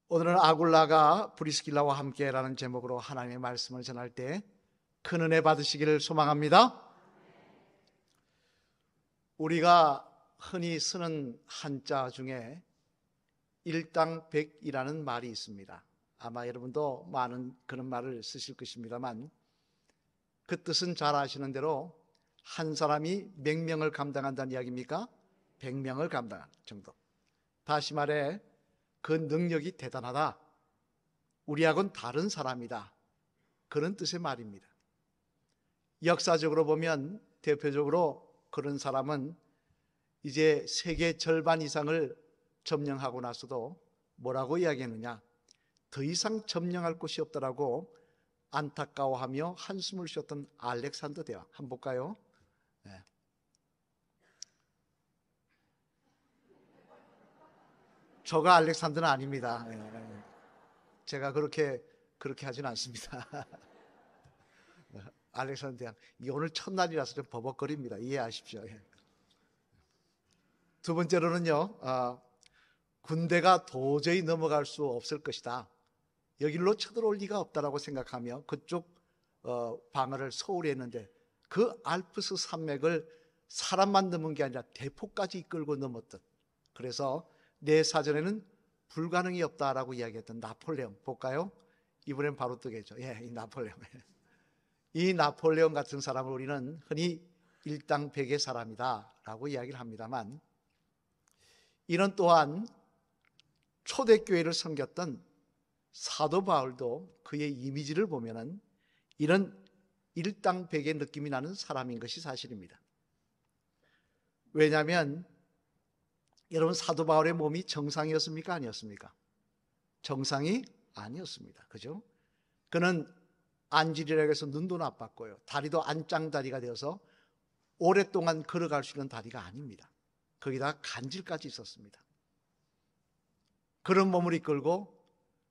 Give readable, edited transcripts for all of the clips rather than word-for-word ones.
오늘은 아굴라가 브리스길라와 함께라는 제목으로 하나님의 말씀을 전할 때 큰 은혜 받으시기를 소망합니다. 우리가 흔히 쓰는 한자 중에 일당백이라는 말이 있습니다. 아마 여러분도 많은 그런 말을 쓰실 것입니다만, 그 뜻은 잘 아시는 대로 한 사람이 몇 명을 감당한다는 이야기입니까? 100명을 감당하는 정도. 다시 말해 그 능력이 대단하다, 우리하고는 다른 사람이다, 그런 뜻의 말입니다. 역사적으로 보면 대표적으로 그런 사람은 이제 세계 절반 이상을 점령하고 나서도 뭐라고 이야기했느냐, 더 이상 점령할 곳이 없다라고 안타까워하며 한숨을 쉬었던 알렉산더 대왕. 한번 볼까요? 네. 저가 알렉산더는 아닙니다. 네. 제가 그렇게 하진 않습니다. 알렉산더 대왕, 오늘 첫날이라서 좀 버벅거립니다. 이해하십시오. 두 번째로는요, 군대가 도저히 넘어갈 수 없을 것이다, 여기로 쳐들어올 리가 없다라고 생각하며 그쪽 방어를 소홀히 했는데, 그 알프스 산맥을 사람만 넘은 게 아니라 대포까지 이끌고 넘었던, 그래서 내 사전에는 불가능이 없다라고 이야기했던 나폴레옹. 볼까요? 이번엔 바로 뜨겠죠. 이 나폴레옹. 이 나폴레옹 같은 사람을 우리는 흔히 일당백의 사람이다 라고 이야기를 합니다만, 이는 또한 초대교회를 섬겼던 사도 바울도 그의 이미지를 보면은 이런 일당백의 느낌이 나는 사람인 것이 사실입니다. 왜냐하면 여러분, 사도 바울의 몸이 정상이었습니까? 아니었습니까? 정상이 아니었습니다. 그죠? 그는 안질이라고 해서 눈도 나빴고요, 다리도 안짱다리가 되어서 오랫동안 걸어갈 수 있는 다리가 아닙니다. 거기다가 간질까지 있었습니다. 그런 몸을 이끌고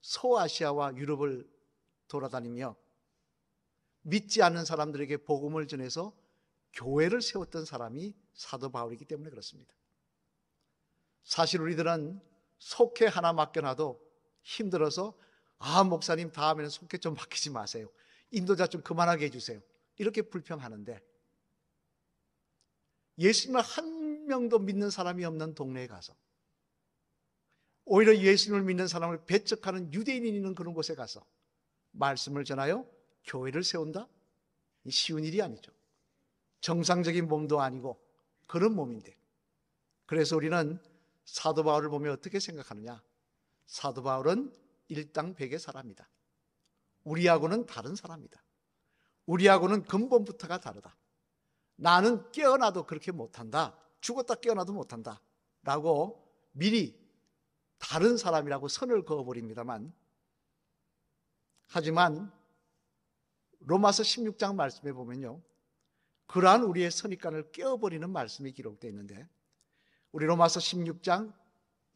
소아시아와 유럽을 돌아다니며 믿지 않는 사람들에게 복음을 전해서 교회를 세웠던 사람이 사도 바울이기 때문에 그렇습니다. 사실 우리들은 속회 하나 맡겨놔도 힘들어서, 목사님 다음에는 속회 좀 맡기지 마세요, 인도자 좀 그만하게 해주세요, 이렇게 불평하는데, 예수님을 한 명도 믿는 사람이 없는 동네에 가서, 오히려 예수님을 믿는 사람을 배척하는 유대인이 있는 그런 곳에 가서 말씀을 전하여 교회를 세운다? 쉬운 일이 아니죠. 정상적인 몸도 아니고 그런 몸인데, 그래서 우리는 사도 바울을 보면 어떻게 생각하느냐, 사도 바울은 일당백의 사람이다, 우리하고는 다른 사람이다, 우리하고는 근본부터가 다르다, 나는 깨어나도 그렇게 못한다, 죽었다 깨어나도 못한다 라고 미리 다른 사람이라고 선을 그어버립니다만, 하지만 로마서 16장 말씀에 보면요, 그러한 우리의 선입관을 깨어버리는 말씀이 기록되어 있는데, 우리 로마서 16장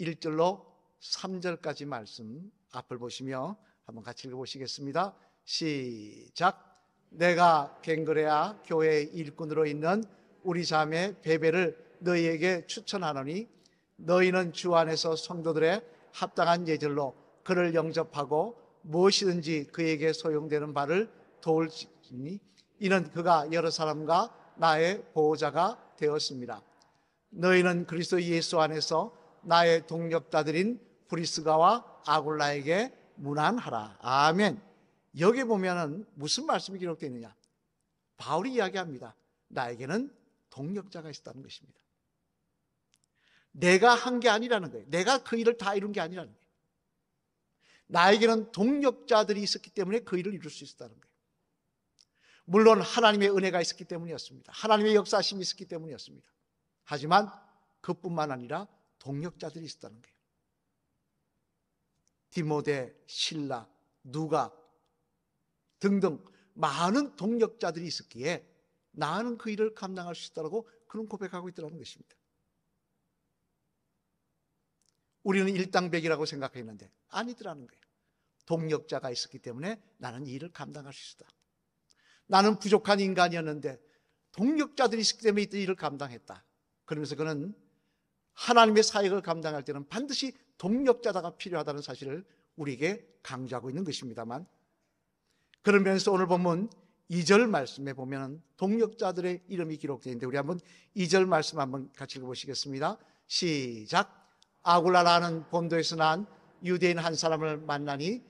1절로 3절까지 말씀 앞을 보시며 한번 같이 읽어보시겠습니다. 시작. 내가 갱그레아 교회의 일꾼으로 있는 우리 자매 베베를 너희에게 추천하노니, 너희는 주 안에서 성도들의 합당한 예절로 그를 영접하고 무엇이든지 그에게 소용되는 바를 도울지니, 이는 그가 여러 사람과 나의 보호자가 되었습니다. 너희는 그리스도 예수 안에서 나의 동력자들인 브리스가와 아굴라에게 문안하라. 아멘. 여기 보면은 무슨 말씀이 기록되어 있느냐, 바울이 이야기합니다. 나에게는 동력자가 있었다는 것입니다. 내가 한 게 아니라는 거예요. 내가 그 일을 다 이룬 게 아니라는 거예요. 나에게는 동력자들이 있었기 때문에 그 일을 이룰 수 있었다는 거예요. 물론 하나님의 은혜가 있었기 때문이었습니다. 하나님의 역사심이 있었기 때문이었습니다. 하지만 그뿐만 아니라 동력자들이 있었다는 거예요. 디모데, 실라, 누가 등등 많은 동력자들이 있었기에 나는 그 일을 감당할 수 있다고 그런 고백하고 있더라는 것입니다. 우리는 일당백이라고 생각했는데 아니더라는 거예요. 동력자가 있었기 때문에 나는 이 일을 감당할 수 있다. 나는 부족한 인간이었는데 동력자들이 있었기 때문에 이 일을 감당했다. 그러면서 그는 하나님의 사역을 감당할 때는 반드시 동력자가 필요하다는 사실을 우리에게 강조하고 있는 것입니다만, 그러면서 오늘 본문 2절 말씀에 보면 동역자들의 이름이 기록되어 있는데, 우리 한번 2절 말씀 한번 같이 읽어보시겠습니다. 시작. 아굴라라는 본도에서 난 유대인 한 사람을 만나니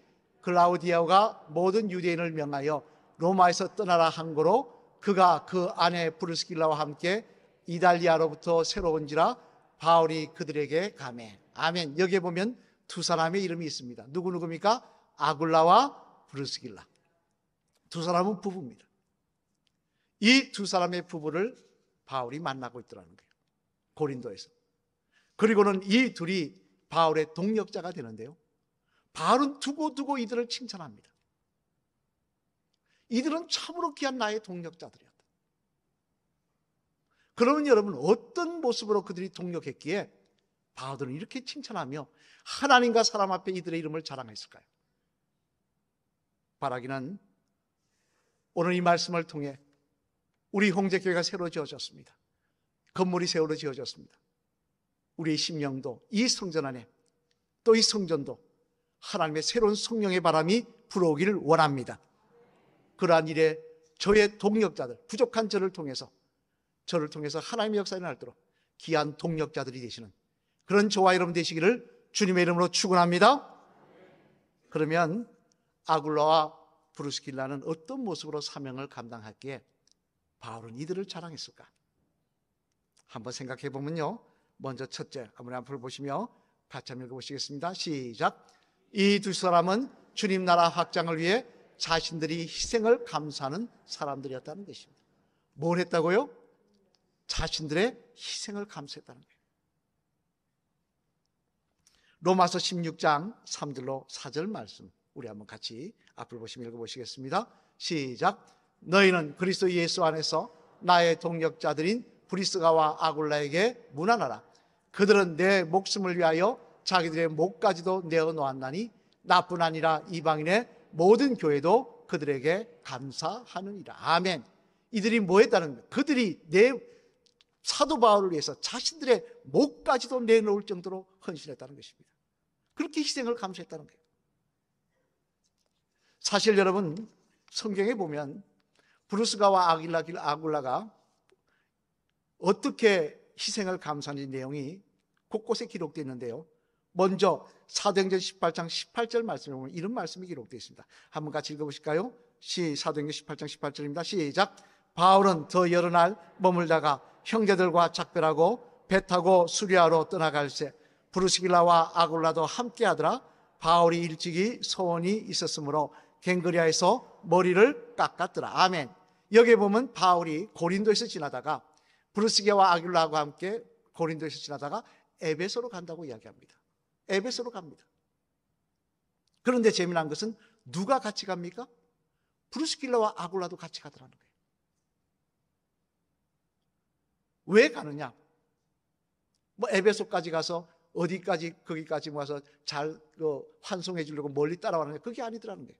클라우디아가 모든 유대인을 명하여 로마에서 떠나라 한 거로, 그가 그 아내 브루스길라와 함께 이달리아로부터 새로 온지라 바울이 그들에게 가매. 아멘. 여기에 보면 두 사람의 이름이 있습니다. 누구입니까? 아굴라와 브루스길라. 두 사람은 부부입니다. 이 두 사람의 부부를 바울이 만나고 있더라는 거예요, 고린도에서. 그리고는 이 둘이 바울의 동역자가 되는데요, 바울은 두고두고 이들을 칭찬합니다. 이들은 참으로 귀한 나의 동역자들이었다. 그러면 여러분, 어떤 모습으로 그들이 동역했기에 바울은 이렇게 칭찬하며 하나님과 사람 앞에 이들의 이름을 자랑했을까요? 바라기는 오늘 이 말씀을 통해 우리 홍제교회가 새로 지어졌습니다. 건물이 새로 지어졌습니다. 우리의 심령도 이 성전 안에, 또 이 성전도 하나님의 새로운 성령의 바람이 불어오기를 원합니다. 그러한 일에 저의 동역자들, 부족한 저를 통해서 하나님의 역사에 날도록 귀한 동역자들이 되시는 그런 저와 여러분 되시기를 주님의 이름으로 축원합니다. 그러면 아굴라와 브루스길라는 어떤 모습으로 사명을 감당했기에 바울은 이들을 자랑했을까? 한번 생각해 보면요, 먼저 첫째, 아무리 앞을 보시며 같이 한번 읽어보시겠습니다. 시작. 이 두 사람은 주님 나라 확장을 위해 자신들이 희생을 감수하는 사람들이었다는 것입니다. 뭘 했다고요? 자신들의 희생을 감수했다는 거예요. 로마서 16장 3절로 4절 말씀, 우리 한번 같이 앞을 보시며 읽어보시겠습니다. 시작. 너희는 그리스도 예수 안에서 나의 동역자들인 브리스가와 아굴라에게 문안하라. 그들은 내 목숨을 위하여 자기들의 목까지도 내어놓았나니 나뿐 아니라 이방인의 모든 교회도 그들에게 감사하느니라. 아멘. 이들이 뭐 했다는 거예요? 그들이 내 사도 바울을 위해서 자신들의 목까지도 내놓을 정도로 헌신했다는 것입니다. 그렇게 희생을 감수했다는 거예요. 사실 여러분, 성경에 보면 브루스가와 아굴라가 어떻게 희생을 감수하는지 내용이 곳곳에 기록되어 있는데요, 먼저 사도행전 18장 18절 말씀에 보면 이런 말씀이 기록되어 있습니다. 한번 같이 읽어보실까요? 사도행전 18장 18절입니다. 시작. 바울은 더 여러 날 머물다가 형제들과 작별하고 배 타고 수리아로 떠나갈새 브루스길라와 아굴라도 함께하더라. 바울이 일찍이 소원이 있었으므로 갱그리아에서 머리를 깎았더라. 아멘. 여기에 보면 바울이 고린도에서 지나다가 브루스길라와 아굴라와 함께 고린도에서 지나다가 에베소로 간다고 이야기합니다. 에베소로 갑니다. 그런데 재미난 것은 누가 같이 갑니까? 브루스길라와 아굴라도 같이 가더라는 거예요. 왜 가느냐? 에베소까지 가서 어디까지 거기까지 모아서 잘 환송해 주려고 멀리 따라가는 게 그게 아니더라는 거예요.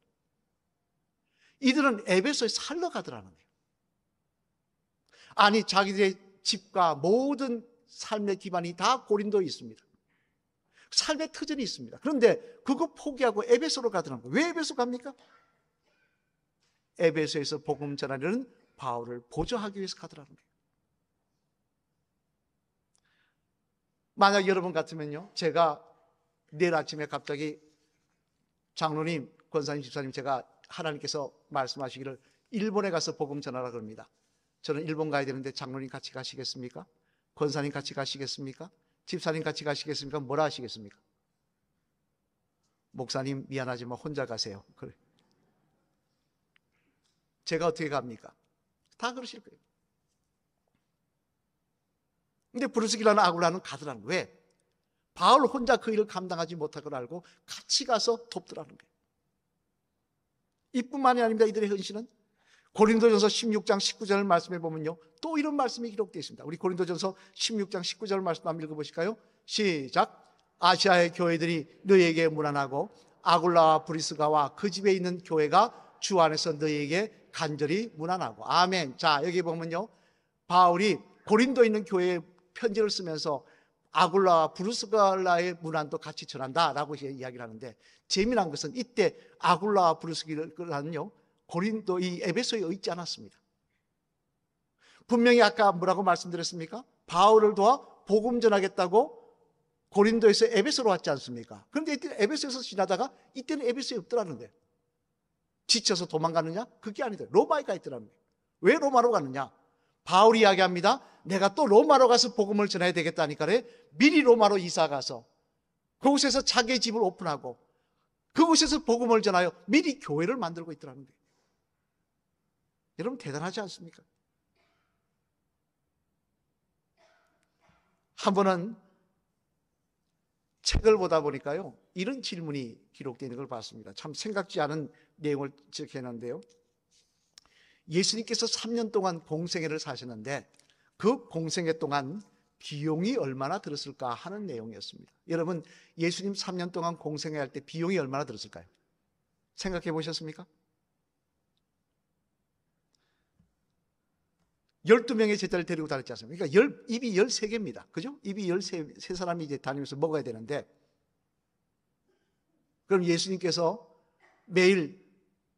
이들은 에베소에 살러 가더라는 거예요. 아니, 자기들의 집과 모든 삶의 기반이 다 고린도에 있습니다. 삶의 터전이 있습니다. 그런데 그거 포기하고 에베소로 가더라는 거예요. 왜 에베소 갑니까? 에베소에서 복음 전하려는 바울을 보조하기 위해서 가더라는 거예요. 만약 여러분 같으면요, 제가 내일 아침에 갑자기 장로님, 권사님, 집사님, 제가 하나님께서 말씀하시기를 일본에 가서 복음 전하라 그럽니다. 저는 일본 가야 되는데 장로님 같이 가시겠습니까? 권사님 같이 가시겠습니까? 집사님 같이 가시겠습니까? 뭐라 하시겠습니까? 목사님 미안하지만 혼자 가세요. 그래. 제가 어떻게 갑니까? 다 그러실 거예요. 근데 브루스길라나 아굴라는 가더라는 거예요. 왜? 바울 혼자 그 일을 감당하지 못할 걸 알고 같이 가서 돕더라는 거예요. 이뿐만이 아닙니다. 이들의 헌신은 고린도전서 16장 19절 말씀해 보면요, 또 이런 말씀이 기록되어 있습니다. 우리 고린도전서 16장 19절 말씀 한번 읽어보실까요? 시작. 아시아의 교회들이 너희에게 문안하고 아굴라와 브리스가와 그 집에 있는 교회가 주 안에서 너희에게 간절히 문안하고. 아멘. 자, 여기 보면요, 바울이 고린도에 있는 교회에 편지를 쓰면서 아굴라와 브루스갈라의 문안도 같이 전한다라고 이야기를 하는데, 재미난 것은 이때 아굴라와 브루스갈라는요 고린도 이 에베소에 있지 않았습니다. 분명히 아까 뭐라고 말씀드렸습니까? 바울을 도와 복음 전하겠다고 고린도에서 에베소로 왔지 않습니까? 그런데 이때 에베소에서 지나다가 이때는 에베소에 없더라는 거예요. 지쳐서 도망가느냐? 그게 아니다. 로마에 가 있더라는 거예요. 왜 로마로 가느냐? 바울이 이야기합니다. 내가 또 로마로 가서 복음을 전해야 되겠다니까 미리 로마로 이사 가서 그곳에서 자기의 집을 오픈하고 그곳에서 복음을 전하여 미리 교회를 만들고 있더라는 거예요. 여러분 대단하지 않습니까? 한 번은 책을 보다 보니까요 이런 질문이 기록되어 있는 걸 봤습니다. 참 생각지 않은 내용을 기록해놨는데요, 예수님께서 3년 동안 공생애를 사셨는데 그 공생애 동안 비용이 얼마나 들었을까 하는 내용이었습니다. 여러분 예수님 3년 동안 공생애 할 때 비용이 얼마나 들었을까요? 생각해 보셨습니까? 12명의 제자를 데리고 다녔지 않습니까? 그러니까 입이 13개입니다. 그죠? 입이 13사람이 이제 다니면서 먹어야 되는데, 그럼 예수님께서 매일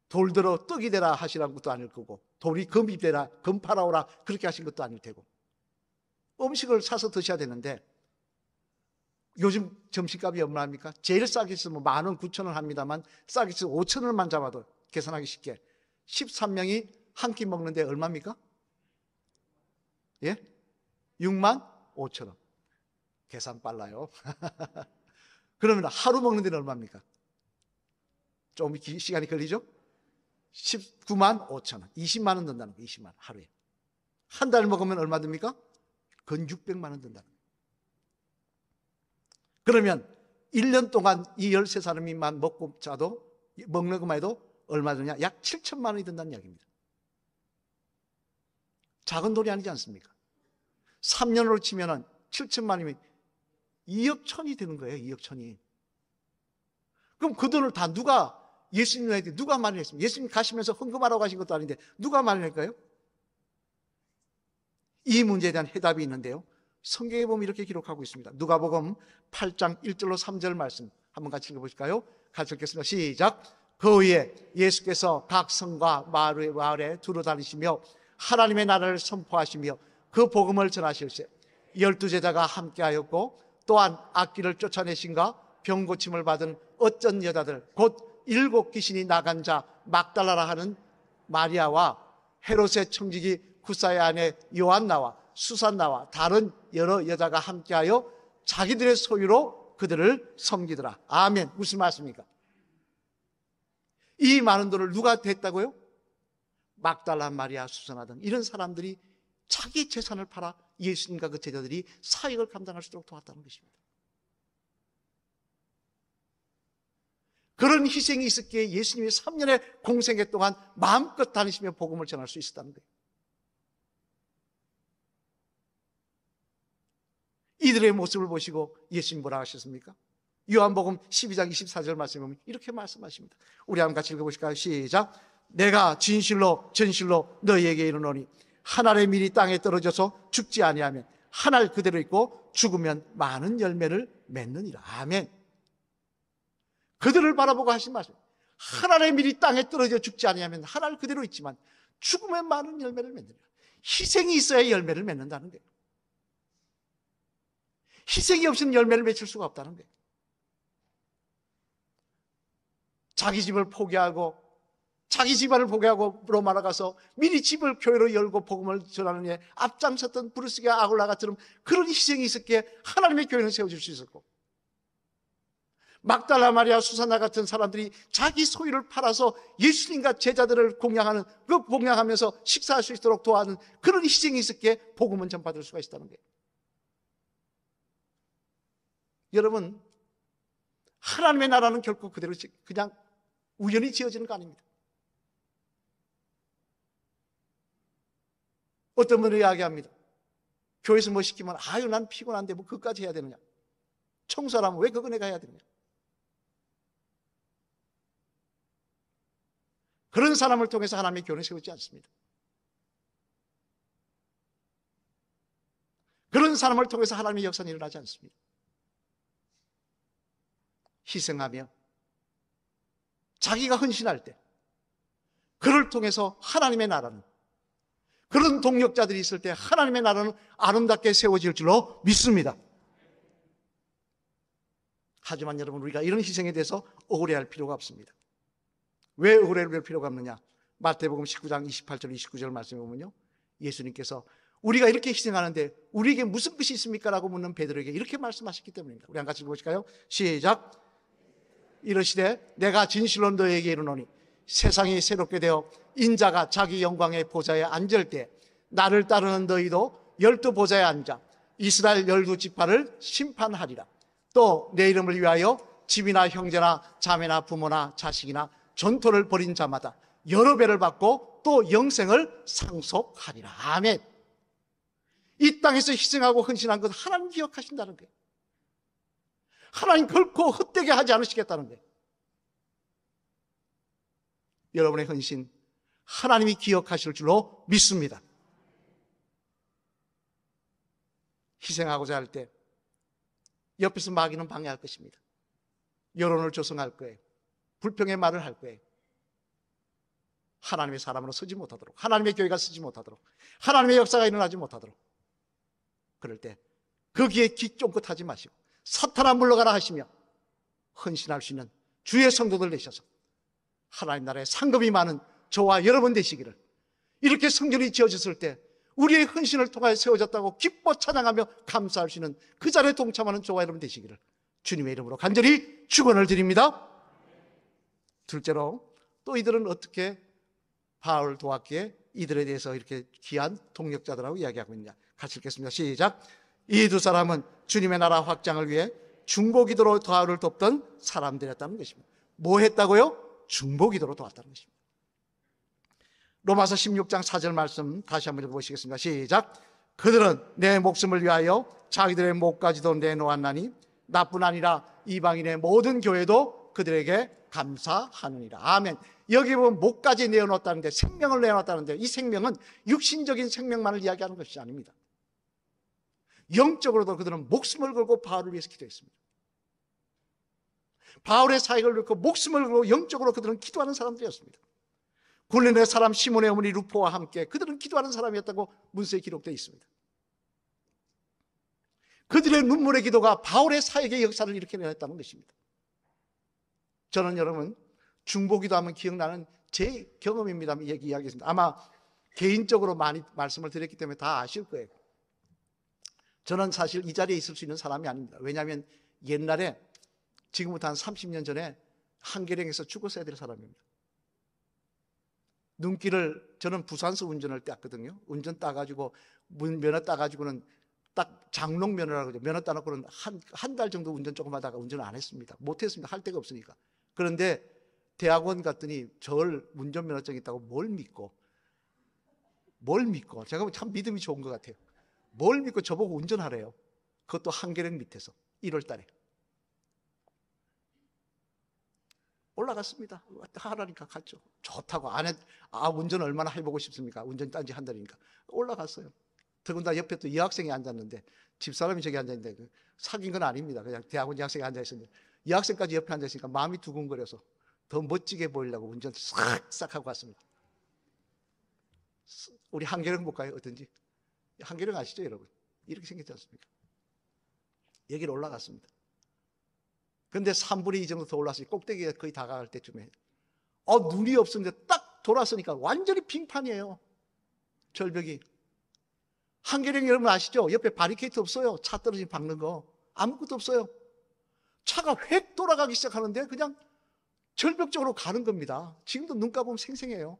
돌 들어 떡이 되라 하시라는 것도 아닐 거고, 돌이 금이 되라, 금 팔아오라 그렇게 하신 것도 아닐 테고, 음식을 사서 드셔야 되는데, 요즘 점심값이 얼마입니까? 제일 싸게 쓰면 10,000원, 9,000원 합니다만, 싸게 쓰면 5,000원만 잡아도 계산하기 쉽게 13명이 한 끼 먹는데 얼마입니까? 예? 65,000원. 계산 빨라요. 그러면 하루 먹는 데는 얼마입니까? 좀 시간이 걸리죠? 195,000원. 20만 원 든다는 거예요. 20만 원 하루에. 한 달 먹으면 얼마 듭니까? 근 600만 원 든다는 거예요. 그러면 1년 동안 이 13사람이만 먹고 자도, 먹는 것만 해도 얼마 드냐? 약 7천만 원이 든다는 이야기입니다. 작은 돈이 아니지 않습니까? 3년으로 치면 7천만 원이면 2억 천이 되는 거예요. 2억 천이. 그럼 그 돈을 다 누가, 예수님한테 누가 마련했습니까? 예수님 가시면서 헌금하라고 하신 것도 아닌데 누가 마련할까요? 이 문제에 대한 해답이 있는데요, 성경에 보면 이렇게 기록하고 있습니다. 누가복음 8장 1절로 3절 말씀 한번 같이 읽어보실까요? 같이 읽겠습니다. 시작. 그 후에 예수께서 각 성과 마을에 두루 다니시며 하나님의 나라를 선포하시며 그 복음을 전하실세 12제자가 함께하였고, 또한 악귀를 쫓아내신가 병 고침을 받은 어쩐 여자들 곧 7 귀신이 나간 자 막달라라 하는 마리아와 헤롯의 청지기 구사의 아내 요한나와 수산나와 다른 여러 여자가 함께하여 자기들의 소유로 그들을 섬기더라. 아멘. 무슨 말씀입니까? 이 많은 돈을 누가 댔다고요? 막달라, 마리아, 수산나 등 이런 사람들이 자기 재산을 팔아 예수님과 그 제자들이 사역을 감당할 수 있도록 도왔다는 것입니다. 그런 희생이 있었기에 예수님이 3년의 공생애 동안 마음껏 다니시며 복음을 전할 수 있었다는 거예요. 이들의 모습을 보시고 예수님 뭐라 하셨습니까? 요한복음 12장 24절 말씀에 보면 이렇게 말씀하십니다. 우리 한번 같이 읽어보실까요? 시작. 내가 진실로 전실로 너희에게 이르노니 한 알의 밀이 땅에 떨어져서 죽지 아니하면 한 알 그대로 있고 죽으면 많은 열매를 맺느니라. 아멘. 그들을 바라보고 하신 말씀. 한 알의 밀이 땅에 떨어져 죽지 아니하면 한 알 그대로 있지만 죽으면 많은 열매를 맺느니라. 희생이 있어야 열매를 맺는다는 거예요. 희생이 없이는 열매를 맺을 수가 없다는 거예요. 자기 집을 포기하고 자기 집안을 포기하고 로마로 가서 미리 집을 교회로 열고 복음을 전하는 데 앞장섰던 브루스가 아굴라가처럼 그런 희생이 있었기에 하나님의 교회는 세워질 수 있었고, 막달라 마리아 수산나 같은 사람들이 자기 소유를 팔아서 예수님과 제자들을 공양하는, 그 공양하면서 식사할 수 있도록 도와하는 그런 희생이 있었기에 복음은 전파될 수가 있었다는 거예요. 여러분, 하나님의 나라는 결코 그대로 그냥 우연히 지어지는 거 아닙니다. 어떤 분이 이야기합니다. 교회에서 뭐 시키면 아유 난 피곤한데 뭐 그것까지 해야 되느냐, 청소하라면 왜 그거 내가 해야 되느냐. 그런 사람을 통해서 하나님의 교회는 세우지 않습니다. 그런 사람을 통해서 하나님의 역사는 일어나지 않습니다. 희생하며 자기가 헌신할 때 그를 통해서 하나님의 나라는, 그런 동력자들이 있을 때 하나님의 나라는 아름답게 세워질 줄로 믿습니다. 하지만 여러분, 우리가 이런 희생에 대해서 억울해할 필요가 없습니다. 왜 억울해할 필요가 없느냐? 마태복음 19장 28절 29절 말씀에 보면요, 예수님께서 우리가 이렇게 희생하는데 우리에게 무슨 것이 있습니까? 라고 묻는 베드로에게 이렇게 말씀하셨기 때문입니다. 우리 한 같이 읽어보실까요? 시작. 이르시되 내가 진실로 너에게 이르노니 세상이 새롭게 되어 인자가 자기 영광의 보좌에 앉을 때 나를 따르는 너희도 12보좌에 앉아 이스라엘 12지파를 심판하리라. 또 내 이름을 위하여 집이나 형제나 자매나 부모나 자식이나 전토를 벌인 자마다 여러 배를 받고 또 영생을 상속하리라. 아멘. 이 땅에서 희생하고 헌신한 것 하나님 기억하신다는 거예요. 하나님 결코 헛되게 하지 않으시겠다는 거예요. 여러분의 헌신 하나님이 기억하실 줄로 믿습니다. 희생하고자 할 때 옆에서 마귀는 방해할 것입니다. 여론을 조성할 거예요. 불평의 말을 할 거예요. 하나님의 사람으로 서지 못하도록, 하나님의 교회가 서지 못하도록, 하나님의 역사가 일어나지 못하도록. 그럴 때 거기에 귀 쫑긋하지 마시고 사탄아 물러가라 하시며 헌신할 수 있는 주의 성도들 되셔서 하나님 나라에 상급이 많은 저와 여러분 되시기를, 이렇게 성전이 지어졌을 때 우리의 헌신을 통하여 세워졌다고 기뻐 찬양하며 감사할 수 있는 그 자리에 동참하는 저와 여러분 되시기를 주님의 이름으로 간절히 축원을 드립니다. 둘째로, 또 이들은 어떻게 바울을 도왔기에 이들에 대해서 이렇게 귀한 동력자들하고 이야기하고 있느냐? 같이 읽겠습니다. 시작. 이 두 사람은 주님의 나라 확장을 위해 중보기도로 바울을 돕던 사람들이었다는 것입니다. 뭐 했다고요? 중보기도로 도왔다는 것입니다. 로마서 16장 4절 말씀 다시 한번 읽어보시겠습니다. 시작. 그들은 내 목숨을 위하여 자기들의 목까지도 내놓았나니 나뿐 아니라 이방인의 모든 교회도 그들에게 감사하느니라. 아멘. 여기 보면 목까지 내어놓았다는데, 생명을 내어놨다는데, 이 생명은 육신적인 생명만을 이야기하는 것이 아닙니다. 영적으로도 그들은 목숨을 걸고 바울을 위해서 기도했습니다. 바울의 사역을 놓고 목숨을 걸고 영적으로 그들은 기도하는 사람들이었습니다. 굴린의 사람 시몬의 어머니 루포와 함께 그들은 기도하는 사람이었다고 문서에 기록되어 있습니다. 그들의 눈물의 기도가 바울의 사역의 역사를 일으켜냈다는 것입니다. 저는 여러분, 중보기도 하면 기억나는 제 경험입니다. 이야기했습니다. 아마 개인적으로 많이 말씀을 드렸기 때문에 다 아실 거예요. 저는 사실 이 자리에 있을 수 있는 사람이 아닙니다. 왜냐하면 옛날에, 지금부터 한 30년 전에 한계령에서 죽었어야 될 사람입니다. 눈길을, 저는 부산서 운전을 땄거든요. 운전 따가지고 면허 따가지고는 딱 장롱 면허라고 그러죠. 면허 따놓고는 한 달 정도 운전 조금 하다가 운전을 안 했습니다. 못했습니다. 할 데가 없으니까. 그런데 대학원 갔더니 저를 운전면허증 있다고 뭘 믿고 제가 참 믿음이 좋은 것 같아요. 뭘 믿고 저보고 운전하래요. 그것도 한계령 밑에서 1월 달에 올라갔습니다. 하라니까 갔죠. 좋다고. 운전 얼마나 해보고 싶습니까? 운전 딴지 한 달이니까. 올라갔어요. 더군다나 옆에 또 여학생이 앉았는데, 집사람이 저기 앉아있는데, 사귄 건 아닙니다. 그냥 대학원 여학생이 앉아있었는데, 여학생까지 옆에 앉아있으니까 마음이 두근거려서 더 멋지게 보이려고 운전 싹싹 하고 왔습니다. 우리 한계령 볼까요? 어떤지. 한계령 아시죠, 여러분? 이렇게 생겼지 않습니까? 여기를 올라갔습니다. 근데 3분의 2 정도 더 올랐으니 꼭대기에 거의 다가갈 때쯤에 눈이 없었는데 딱 돌았으니까 완전히 빙판이에요. 절벽이. 한계령 여러분 아시죠? 옆에 바리케이트 없어요. 차 떨어지면 박는 거. 아무것도 없어요. 차가 획 돌아가기 시작하는데 그냥 절벽 쪽으로 가는 겁니다. 지금도 눈 감으면 생생해요.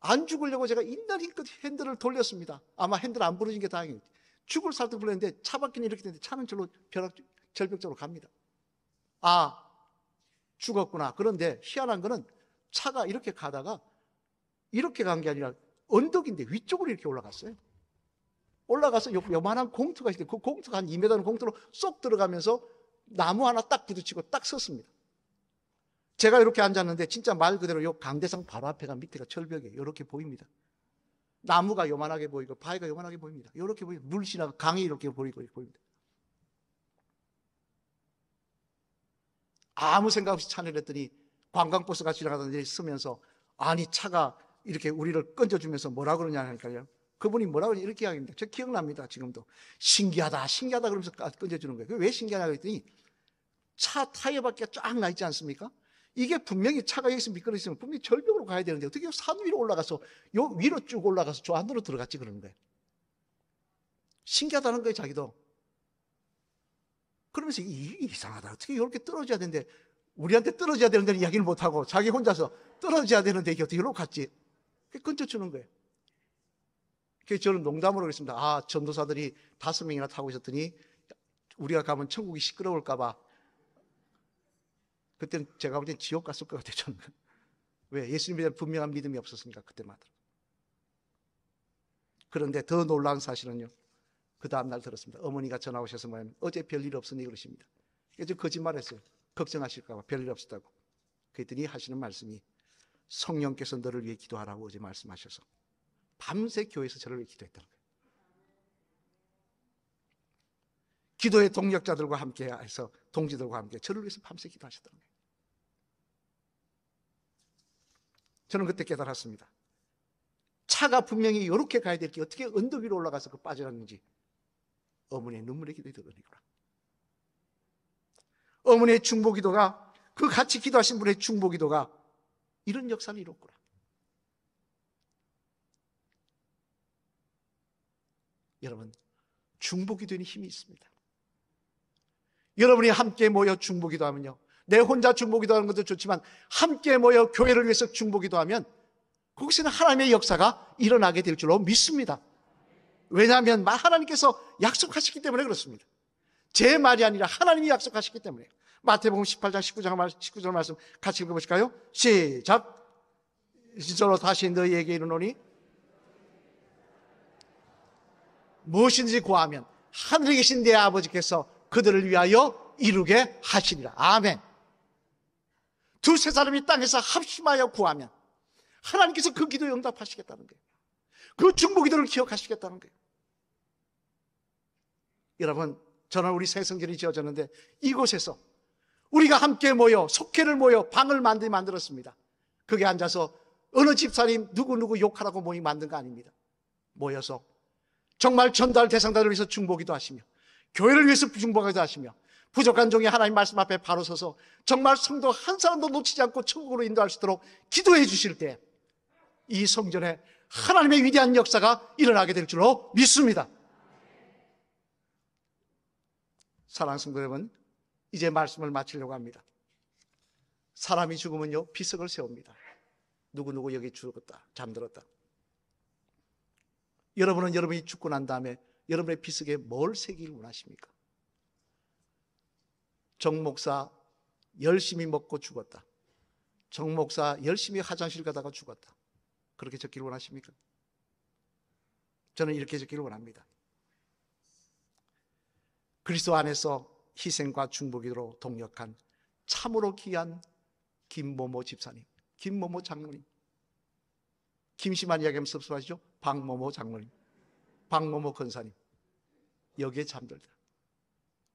안 죽으려고 제가 있는 힘껏 핸들을 돌렸습니다. 아마 핸들 안 부러진 게 다행이에요. 죽을 살도 불렀는데 차 바퀴는 이렇게 되는데 차는 절로 절벽 쪽으로 갑니다. 죽었구나. 그런데 희한한 거는 차가 이렇게 가다가 이렇게 간 게 아니라 언덕인데 위쪽으로 이렇게 올라갔어요. 올라가서 요만한 공터가 있는데 그 공터가 한 2m 되는 공터로 쏙 들어가면서 나무 하나 딱 부딪히고 딱 섰습니다. 제가 이렇게 앉았는데 진짜 말 그대로 요 강대상 바로 앞에가 밑에가 절벽이에요. 이렇게 보입니다. 나무가 요만하게 보이고 바위가 요만하게 보입니다. 이렇게 보이고 물 지나가 강이 이렇게 보이고 보입니다. 아무 생각 없이 차 내렸더니 관광버스가 지나가던데 쓰면서 아니 차가 이렇게 우리를 건져주면서 뭐라 그러냐니까요. 그분이 뭐라고 이렇게 이야기합니다. 저 기억납니다. 지금도. 신기하다 그러면서 건져주는 거예요. 왜 신기하냐고 했더니 차 타이어밖에 쫙 나 있지 않습니까? 이게 분명히 차가 여기서 미끄러졌으면 분명히 절벽으로 가야 되는데 어떻게 산 위로 올라가서 요 위로 쭉 올라가서 저 안으로 들어갔지 그러는 거예요. 신기하다는 거예요. 자기도. 그러면서 이상하다. 어떻게 이렇게 떨어져야 되는데 우리한테 떨어져야 되는 데는 이야기를 못하고 자기 혼자서 떨어져야 되는데 이게 어떻게 이렇게 갔지? 그게 건져주는 거예요. 그래서 저는 농담으로 그랬습니다. 아, 전도사들이 5명이나 타고 있었더니 우리가 가면 천국이 시끄러울까 봐 그때는 제가 볼 땐 지옥 갔을 것 같아요. 저는. 왜? 예수님에 대한 분명한 믿음이 없었으니까 그때마다. 그런데 더 놀라운 사실은요, 그 다음날 들었습니다. 어머니가 전화 오셔서 뭐냐면 어제 별일 없으니 그러십니다. 그래서 거짓말했어요. 걱정하실까 봐 별일 없었다고. 그랬더니 하시는 말씀이 성령께서 너를 위해 기도하라고 어제 말씀하셔서 밤새 교회에서 저를 위해 기도했다는 거예요. 기도의 동력자들과 함께 해서 동지들과 함께 저를 위해서 밤새 기도하셨다는 거예요. 저는 그때 깨달았습니다. 차가 분명히 이렇게 가야 될 게 어떻게 언덕 위로 올라가서 빠져갔는지 어머니의 눈물의 기도에 들어가니구나. 어머니의 중보기도가 그 같이 기도하신 분의 중보기도가 이런 역사를 이뤘구나. 여러분, 중보기도에는 힘이 있습니다. 여러분이 함께 모여 중보기도하면요, 내 혼자 중보기도하는 것도 좋지만 함께 모여 교회를 위해서 중보기도하면 거기서는 하나님의 역사가 일어나게 될 줄로 믿습니다. 왜냐하면 하나님께서 약속하셨기 때문에 그렇습니다. 제 말이 아니라 하나님이 약속하셨기 때문에. 마태복음 18장 19절 말씀 같이 읽어보실까요? 시작. 진짜로 다시 너희에게 이르노니 무엇인지 구하면 하늘에 계신 내 아버지께서 그들을 위하여 이루게 하시리라. 아멘. 두세 사람이 땅에서 합심하여 구하면 하나님께서 그 기도에 응답하시겠다는 거예요. 그 중보기도를 기억하시겠다는 거예요. 여러분, 저는 우리 새성전이 지어졌는데 이곳에서 우리가 함께 모여 속회를 모여 방을 만들었습니다. 거기에 앉아서 어느 집사님 누구 욕하라고 모임 만든 거 아닙니다. 모여서 정말 전달 대상자를 위해서 중보기도 하시며 교회를 위해서 중보기도 하시며 부족한 종이 하나님 말씀 앞에 바로 서서 정말 성도 한 사람도 놓치지 않고 천국으로 인도할 수 있도록 기도해 주실 때 이 성전에 하나님의 위대한 역사가 일어나게 될 줄로 믿습니다. 사랑하는 성도 여러분, 이제 말씀을 마치려고 합니다. 사람이 죽으면요 비석을 세웁니다. 누구 여기 죽었다, 잠들었다. 여러분은 여러분이 죽고 난 다음에 여러분의 비석에 뭘 새기길 원하십니까? 정 목사 열심히 먹고 죽었다. 정 목사 열심히 화장실 가다가 죽었다. 그렇게 적기를 원하십니까? 저는 이렇게 적기를 원합니다. 그리스도 안에서 희생과 중보기도로 동역한 참으로 귀한 김모모 집사님, 김모모 장로님, 김씨만 이야기하면 섭섭하시죠? 박모모 장로님, 박모모 권사님, 여기에 잠들다.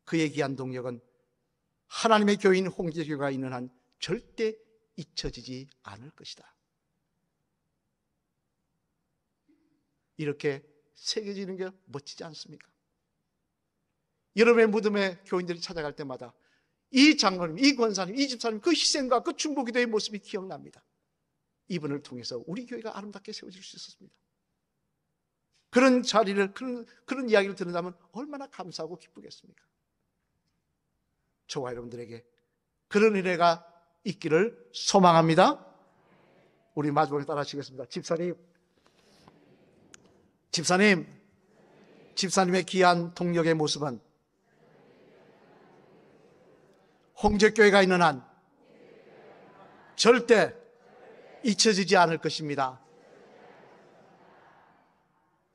그의 귀한 동력은 하나님의 교인 홍제교가 있는 한 절대 잊혀지지 않을 것이다. 이렇게 새겨지는 게 멋지지 않습니까? 여러분의 무덤에 교인들이 찾아갈 때마다 이 장로님, 이 권사님, 이 집사님 그 희생과 그 중보기도의 모습이 기억납니다. 이분을 통해서 우리 교회가 아름답게 세워질 수 있었습니다. 그런 자리를, 그런 이야기를 듣는다면 얼마나 감사하고 기쁘겠습니까? 저와 여러분들에게 그런 은혜가 있기를 소망합니다. 우리 마지막에 따라 하시겠습니다. 집사님의 귀한 동력의 모습은 홍제교회가 있는 한 절대 잊혀지지 않을 것입니다.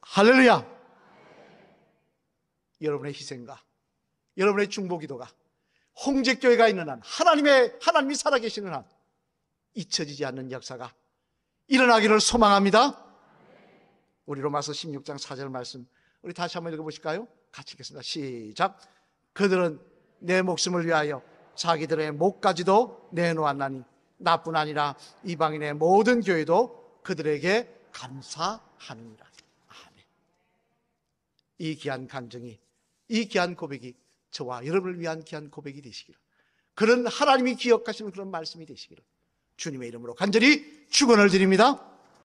할렐루야! 여러분의 희생과 여러분의 중보기도가 홍제교회가 있는 한, 하나님이 살아계시는 한 잊혀지지 않는 역사가 일어나기를 소망합니다. 우리 로마서 16장 4절 말씀 우리 다시 한번 읽어보실까요? 같이 읽겠습니다. 시작. 그들은 내 목숨을 위하여 자기들의 목까지도 내놓았나니 나뿐 아니라 이방인의 모든 교회도 그들에게 감사하느니라. 아멘. 이 귀한 간증이, 이 귀한 고백이 저와 여러분을 위한 귀한 고백이 되시기를, 그런 하나님이 기억하시는 그런 말씀이 되시기를 주님의 이름으로 간절히 축원을 드립니다.